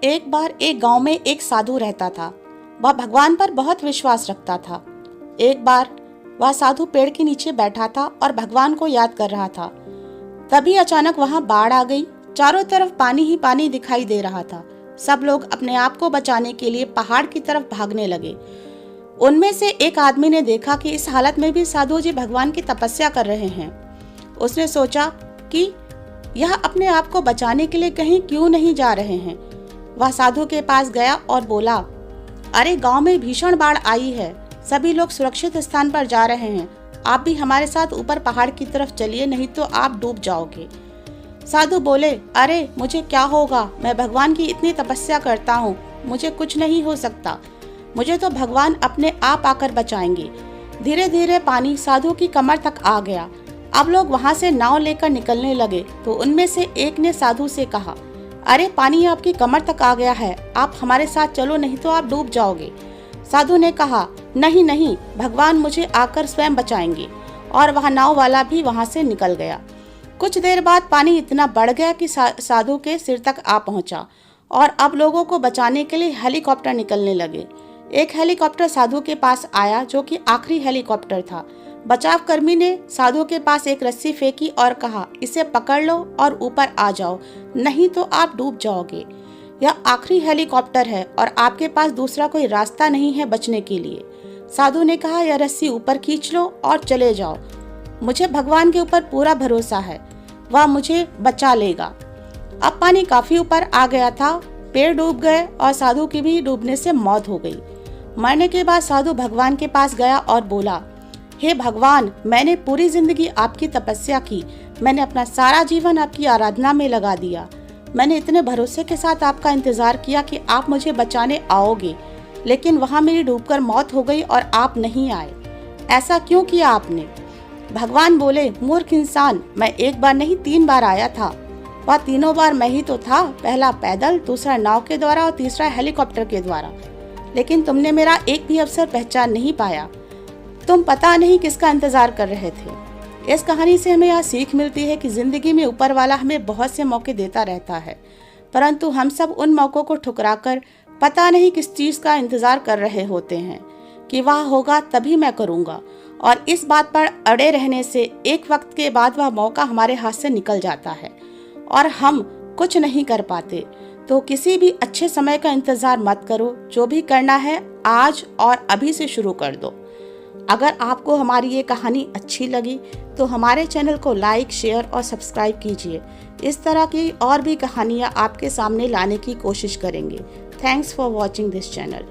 एक बार एक गांव में एक साधु रहता था। वह भगवान पर बहुत विश्वास रखता था। एक बार वह साधु पेड़ के नीचे बैठा था और भगवान को याद कर रहा था। तभी अचानक वहां बाढ़ आ गई। चारों तरफ पानी ही पानी दिखाई दे रहा था। सब लोग अपने आप को बचाने के लिए पहाड़ की तरफ भागने लगे। उनमें से एक आदमी ने देखा कि इस हालत में भी साधु जी भगवान की तपस्या कर रहे हैं। उसने सोचा कि यह अपने आप को बचाने के लिए कहीं क्यों नहीं जा रहे हैं। वह साधु के पास गया और बोला, अरे गांव में भीषण बाढ़ आई है, सभी लोग सुरक्षित स्थान पर जा रहे हैं, आप भी हमारे साथ ऊपर पहाड़ की तरफ चलिए, नहीं तो आप डूब जाओगे। साधु बोले, अरे मुझे क्या होगा, मैं भगवान की इतनी तपस्या करता हूँ, मुझे कुछ नहीं हो सकता, मुझे तो भगवान अपने आप आकर बचाएंगे। धीरे धीरे पानी साधु की कमर तक आ गया। अब लोग वहां से नाव लेकर निकलने लगे तो उनमें से एक ने साधु से कहा, अरे पानी आपकी कमर तक आ गया है, आप हमारे साथ चलो, नहीं तो आप डूब जाओगे। साधु ने कहा, नहीं नहीं, भगवान मुझे आकर स्वयं बचाएंगे। और वह नाव वाला भी वहां से निकल गया। कुछ देर बाद पानी इतना बढ़ गया कि साधु के सिर तक आ पहुंचा और अब लोगों को बचाने के लिए हेलीकॉप्टर निकलने लगे। एक हेलीकॉप्टर साधु के पास आया जो कि आखिरी हेलीकॉप्टर था। बचाव कर्मी ने साधु के पास एक रस्सी फेंकी और कहा, इसे पकड़ लो और ऊपर आ जाओ, नहीं तो आप डूब जाओगे। यह आखिरी हेलीकॉप्टर है और आपके पास दूसरा कोई रास्ता नहीं है बचने के लिए। साधु ने कहा, यह रस्सी ऊपर खींच लो और चले जाओ, मुझे भगवान के ऊपर पूरा भरोसा है, वह मुझे बचा लेगा। अब पानी काफी ऊपर आ गया था, पेड़ डूब गए और साधु की भी डूबने से मौत हो गई। मरने के बाद साधु भगवान के पास गया और बोला, हे भगवान, मैंने पूरी जिंदगी आपकी तपस्या की, मैंने अपना सारा जीवन आपकी आराधना में लगा दिया, मैंने इतने भरोसे के साथ आपका इंतजार किया कि आप मुझे बचाने आओगे, लेकिन वहाँ मेरी डूबकर मौत हो गई और आप नहीं आए, ऐसा क्यों किया आपने? भगवान बोले, मूर्ख इंसान, मैं एक बार नहीं 3 बार आया था, वह तीनों बार मैं ही तो था, पहला पैदल, दूसरा नाव के द्वारा और तीसरा हेलीकॉप्टर के द्वारा, लेकिन तुमने मेरा एक भी अवसर पहचान नहीं पाया, तुम पता नहीं किसका इंतजार कर रहे थे। इस कहानी से हमें यह सीख मिलती है कि जिंदगी में ऊपर वाला हमें बहुत से मौके देता रहता है, परंतु हम सब उन मौकों को ठुकराकर पता नहीं किस चीज का इंतजार कर रहे होते हैं कि वह होगा तभी मैं करूँगा, और इस बात पर अड़े रहने से एक वक्त के बाद वह मौका हमारे हाथ से निकल जाता है और हम कुछ नहीं कर पाते। तो किसी भी अच्छे समय का इंतजार मत करो, जो भी करना है आज और अभी से शुरू कर दो। अगर आपको हमारी ये कहानी अच्छी लगी तो हमारे चैनल को लाइक, शेयर और सब्सक्राइब कीजिए। इस तरह की और भी कहानियाँ आपके सामने लाने की कोशिश करेंगे। Thanks for watching this channel.